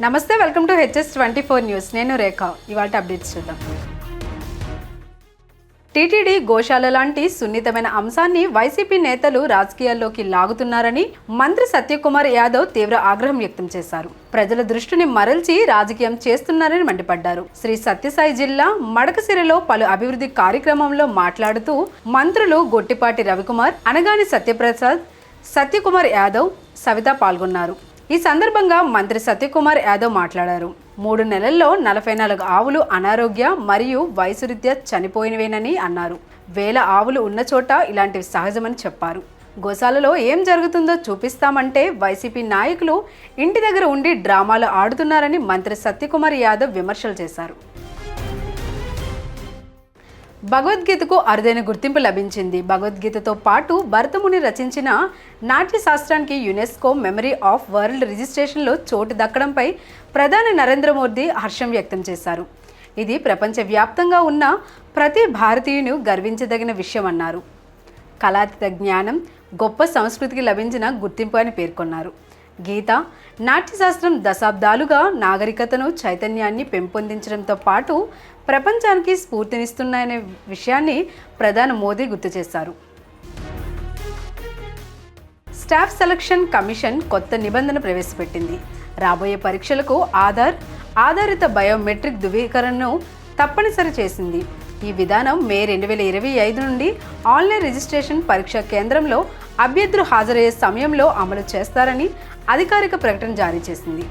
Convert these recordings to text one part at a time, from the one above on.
నమస్తే, welcome to HS24 news. నేను రేఖ. ఇవాళ అప్డేట్స్ చూద్దాం. టీటీడీ గోశాల లాంటి సున్నితమైన అంశాన్ని వైసీపీ నేతలు రాజకీయాల్లోకి లాగుతున్నారని మంత్రి సత్యకుమార్ యాదవ్ తీవ్ర ఆగ్రహం వ్యక్తం చేశారు. ప్రజల దృష్టిని మరల్చి రాజకీయం చేస్తున్నారని మండిపడ్డారు. శ్రీ సత్యసాయి జిల్లా మడకసిరలో పలు అభివృద్ధి కార్యక్రమంలో మాట్లాడుతూ మంత్రులు గొట్టిపాటి రవికుమార్, అనగాని సత్యప్రసాద్, సత్యకుమార్ యాదవ్, సవిత పాల్గొన్నారు. ఈ సందర్భంగా మంత్రి సత్యకుమార్ యాదవ్ మాట్లాడారు. 3 నెలల్లో 44 ఆవులు అనారోగ్య మరియు వయసు రీత్యా చనిపోయినవేనని అన్నారు. వేల ఆవులు ఉన్న చోట ఇలాంటివి సహజమని చెప్పారు. గోశాలలో ఏం జరుగుతుందో చూపిస్తామంటే వైసీపీ నాయకులు ఇంటి దగ్గర ఉండి డ్రామాలు ఆడుతున్నారని మంత్రి సత్యకుమార్ యాదవ్ విమర్శలు చేశారు. భగవద్గీతకు అరుదైన గుర్తింపు లభించింది. భగవద్గీతతో పాటు భరతముని రచించిన నాట్య శాస్త్రానికి యునెస్కో మెమరీ ఆఫ్ వరల్డ్ రిజిస్ట్రేషన్లో చోటు దక్కడంపై ప్రధాని నరేంద్ర మోదీ హర్షం వ్యక్తం చేశారు. ఇది ప్రపంచవ్యాప్తంగా ఉన్న ప్రతి భారతీయుని గర్వించదగిన విషయం అన్నారు. కళాతీత జ్ఞానం, గొప్ప సంస్కృతికి లభించిన గుర్తింపు అని పేర్కొన్నారు. గీత, నాట్యశాస్త్రం దశాబ్దాలుగా నాగరికతను, చైతన్యాన్ని పెంపొందించడంతో పాటు ప్రపంచానికి స్ఫూర్తినిస్తున్నాయనే విషయాన్ని ప్రధాని మోదీ గుర్తు చేశారు. స్టాఫ్ సెలక్షన్ కమిషన్ కొత్త నిబంధన ప్రవేశపెట్టింది. రాబోయే పరీక్షలకు ఆధారిత బయోమెట్రిక్ ధృవీకరణను తప్పనిసరి చేసింది. ఈ విధానం మే 2025 నుండి ఆన్లైన్ రిజిస్ట్రేషన్ పరీక్షా కేంద్రంలో అభ్యర్థులు హాజరయ్యే సమయంలో అమలు చేస్తారని అధికారిక ప్రకటన జారీ చేసింది.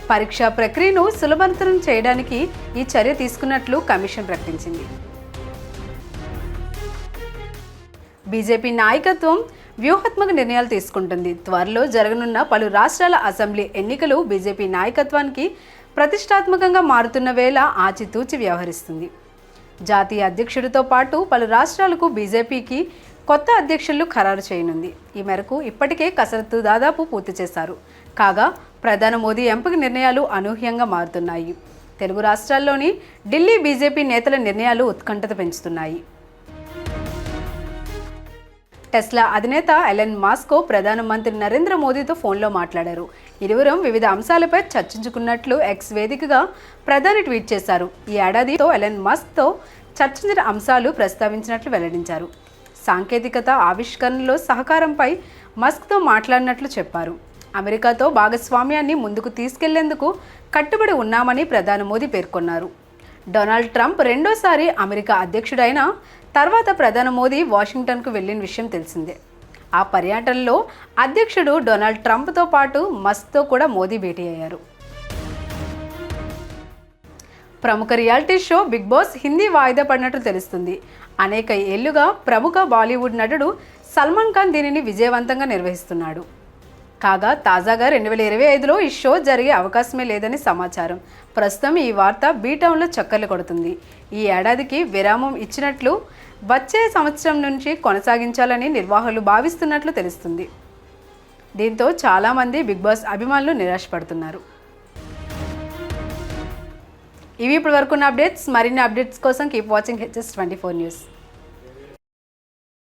పరీక్షా ప్రక్రియను సులభతరం చేయడానికి ఈ చర్య తీసుకున్నట్లు కమిషన్ ప్రకటించింది. బీజేపీ నాయకత్వం వ్యూహాత్మక నిర్ణయాలు తీసుకుంటుంది. త్వరలో జరగనున్న పలు రాష్ట్రాల అసెంబ్లీ ఎన్నికలు బీజేపీ నాయకత్వానికి ప్రతిష్టాత్మకంగా మారుతున్న వేళ ఆచితూచి వ్యవహరిస్తుంది. జాతీయ అధ్యక్షుడితో పాటు పలు రాష్ట్రాలకు బీజేపీకి కొత్త అధ్యక్షులు ఖరారు చేయనుంది. ఈ మేరకు ఇప్పటికే కసరత్తు దాదాపు పూర్తి చేశారు. కాగా ప్రధాని మోదీ ఎంపిక నిర్ణయాలు అనూహ్యంగా మారుతున్నాయి. తెలుగు రాష్ట్రాల్లోని ఢిల్లీ బీజేపీ నేతల నిర్ణయాలు ఉత్కంఠత పెంచుతున్నాయి. టెస్లా అధినేత ఎలన్ మస్క్ ప్రధానమంత్రి నరేంద్ర మోదీతో ఫోన్లో మాట్లాడారు. ఇరువురం వివిధ అంశాలపై చర్చించుకున్నట్లు ఎక్స్ వేదికగా ప్రధాని ట్వీట్ చేశారు. ఈ ఏడాదితో ఎలన్ మస్క్తో చర్చించిన అంశాలు ప్రస్తావించినట్లు వెల్లడించారు. సాంకేతికత ఆవిష్కరణలో సహకారంపై మస్క్తో మాట్లాడినట్లు చెప్పారు. అమెరికాతో భాగస్వామ్యాన్ని ముందుకు తీసుకెళ్లేందుకు కట్టుబడి ఉన్నామని ప్రధాని మోదీ పేర్కొన్నారు. డొనాల్డ్ ట్రంప్ రెండోసారి అమెరికా అధ్యక్షుడైన తర్వాత ప్రధాని మోదీ వాషింగ్టన్కు వెళ్లిన విషయం తెలిసిందే. ఆ పర్యటనలో అధ్యక్షుడు డొనాల్డ్ ట్రంప్తో పాటు మస్క్తో కూడా మోదీ భేటీ అయ్యారు. ప్రముఖ reality show Bigg Boss Hindi వాయిదా పడినట్లు తెలుస్తుంది. అనేక ఏళ్లుగా ప్రముఖ బాలీవుడ్ నటుడు సల్మాన్ ఖాన్ దీనిని విజయవంతంగా నిర్వహిస్తున్నాడు. కాగా తాజాగా 2025లో ఈ షో జరిగే అవకాశమే లేదని సమాచారం. ప్రస్తుతం ఈ వార్త బీటౌన్లో చక్కర్లు కొడుతుంది. ఈ ఏడాదికి విరామం ఇచ్చినట్లు, వచ్చే సంవత్సరం నుంచి కొనసాగించాలని నిర్వాహకులు భావిస్తున్నట్లు తెలుస్తుంది. దీంతో చాలామంది బిగ్ బాస్ అభిమానులు నిరాశపడుతున్నారు. ఇవి ఇప్పటి వరకు ఉన్న అప్డేట్స్. మరిన్ని అప్డేట్స్ కోసం కీప్ వాచింగ్ HS24 న్యూస్.